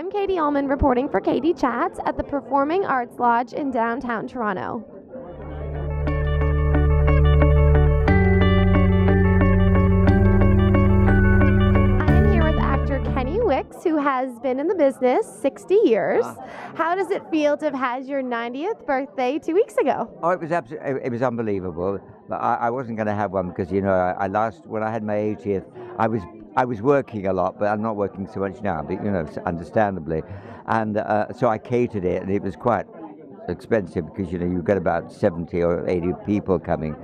I'm Katie Uhlmann reporting for Katie Chats at the Performing Arts Lodge in downtown Toronto. I'm here with actor Kenneth Wickes, who has been in the business 60 years. How does it feel to have had your 90th birthday 2 weeks ago? Oh, it was unbelievable. But I wasn't going to have one because, you know, when I had my 80th, I was working a lot, but I'm not working so much now, but, you know, understandably. And so I catered it, and it was quite expensive because, you know, you get about 70 or 80 people coming.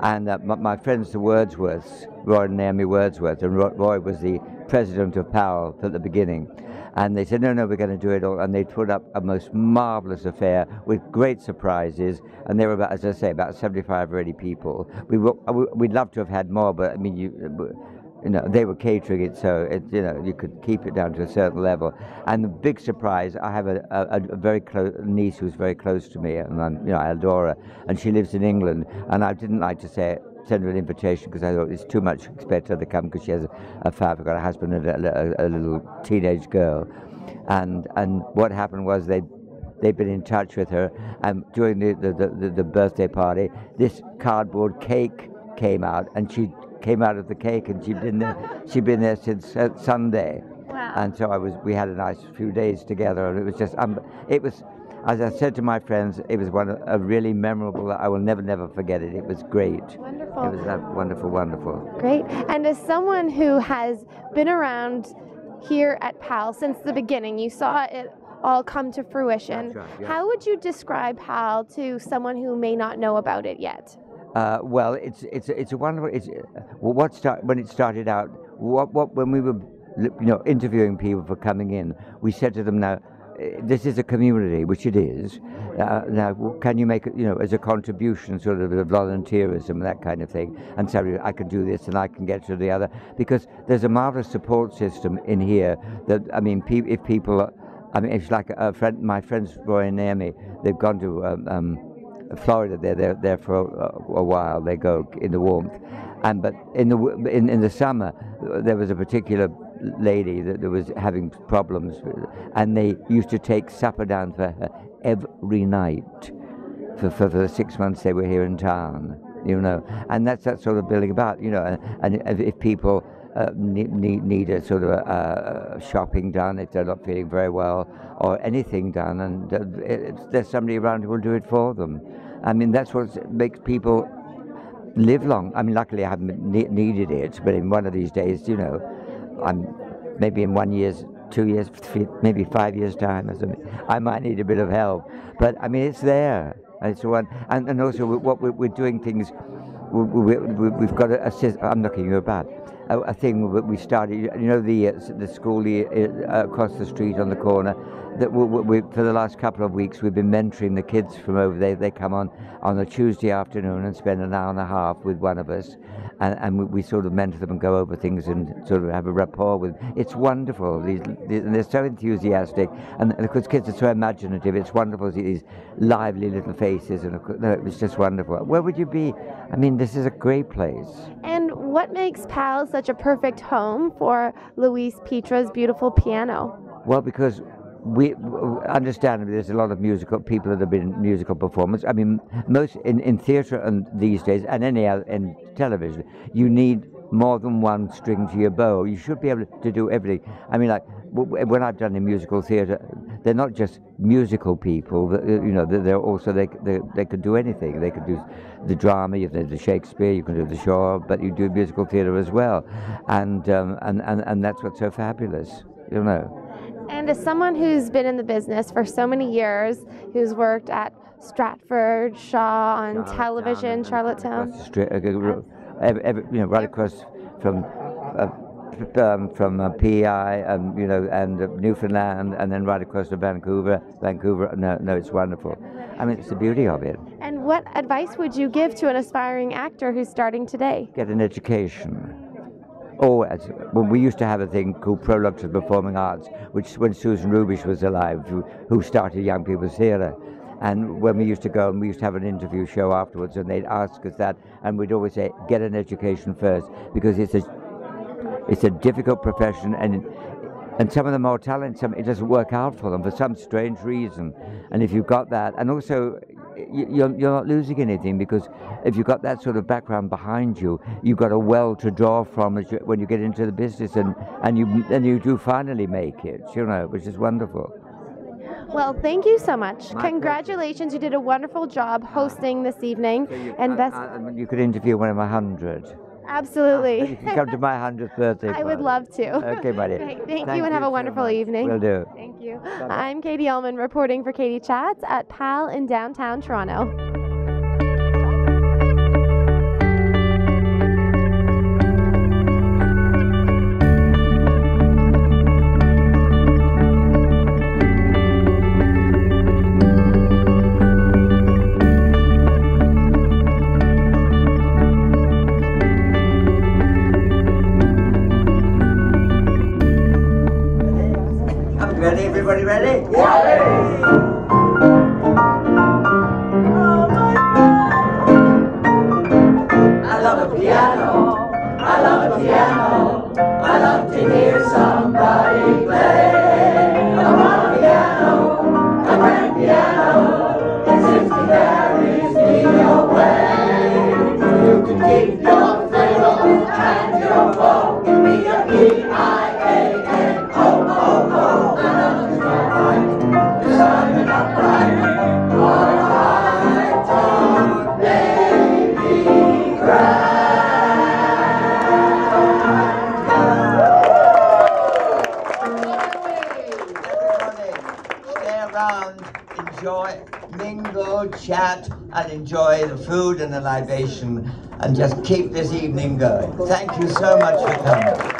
And my friends, the Wordsworths, Roy and Naomi Wordsworth, and Roy was the president of Powell at the beginning. And they said, no, we're going to do it all. And they put up a most marvelous affair with great surprises. And there were, about, as I say, about 75 or 80 people. We'd love to have had more, but I mean, you know, they were catering it, so you know, you could keep it down to a certain level. And the big surprise, I have a very close niece who's very close to me, and I adore her. And she lives in England, and I didn't like to send her an invitation because I thought it's too much to expect her to come because she has got a husband and a little teenage girl. And what happened was they'd been in touch with her, and during the birthday party, this cardboard cake came out, and she came out of the cake, and she'd been there since Sunday. Wow. And so we had a nice few days together, and it was just as I said to my friends, it was a really memorable. I will never forget it. It was great. Wonderful. It was wonderful. Great. And as someone who has been around here at PAL since the beginning, you saw it all come to fruition. That's right, yeah. How would you describe PAL to someone who may not know about it yet? Well, it's a wonderful. When it started out, when we were, you know, interviewing people for coming in, we said to them, now, this is a community, which it is. Now, can you make it, you know, as a contribution, sort of volunteerism, that kind of thing? And so I can do this, and I can get to the other, because there's a marvelous support system in here. That I mean, if people, I mean, it's like my friends Roy and Naomi, they've gone to Florida. They're there for a while. They go in the warmth, but in the summer there was a particular lady that was having problems, and they used to take supper down for her every night for the 6 months they were here in town. You know, and that's that sort of building about. You know, and if people need a sort of shopping done, if they're not feeling very well, or anything done, and there's somebody around who will do it for them. I mean, that's what makes people live long. I mean, luckily I haven't needed it, but in one of these days, you know, maybe in 1 year, 2 years, maybe 5 years' time or something, I might need a bit of help. But I mean, it's there. It's one, and also what we're doing things. We've got I'm not kidding you about a thing that we started. You know, the school across the street on the corner. That for the last couple of weeks we've been mentoring the kids from over there. They come on a Tuesday afternoon and spend an hour and a half with one of us, and we sort of mentor them and go over things and sort of have a rapport with them. It's wonderful. And they're so enthusiastic, and of course kids are so imaginative. It's wonderful to see these lively little faces, and it was just wonderful. Where would you be? I mean, this is a great place. And what makes PAL such a perfect home for Luis Petra's beautiful piano? Well, because understandably, there's a lot of musical people that have been in musical performance. I mean, most in theatre and these days, and any other in television, you need more than one string to your bow. You should be able to do everything. I mean, like when I've done in musical theatre, they're not just musical people. You know, they're also they could do anything. They could do the drama. You can do the Shakespeare. You can do the Shaw, but you do musical theatre as well, and that's what's so fabulous. You know. And as someone who's been in the business for so many years, who's worked at Stratford, Shaw, on television, Charlottetown, you know, right across from PEI, and you know, and Newfoundland, and then right across to Vancouver. No, it's wonderful. I mean, it's the beauty of it. And what advice would you give to an aspiring actor who's starting today? Get an education. Well, we used to have a thing called Prologue to the Performing Arts, which when Susan Rubish was alive, who started Young People's Theatre. And when we used to go and we used to have an interview show afterwards, and they'd ask us that, and we'd always say, get an education first, because it's a difficult profession, and And some of them are talented, some it doesn't work out for them for some strange reason. And if you've got that, and also you're not losing anything, because if you've got that sort of background behind you, you've got a well to draw from as when you get into the business, and you do finally make it, you know, which is wonderful. Well, thank you so much. My Congratulations, you did a wonderful job hosting this evening. So and you could interview one of my 100. Absolutely. You can come to my 100th birthday I would love to. Okay, buddy. Great. Thank you and have a wonderful evening. Will do. Thank you. I'm Katie Uhlmann reporting for Katie Chats at PAL in downtown Toronto. Ready? Everybody ready? Yeah! Ready. I love a piano. I love a piano. I love to hear somebody play. I want a piano, a grand piano. It simply carries me away. You can keep your fiddle and your bow. Be a Piano. Enjoy, mingle, chat, and enjoy the food and the libation, and just keep this evening going. Thank you so much for coming.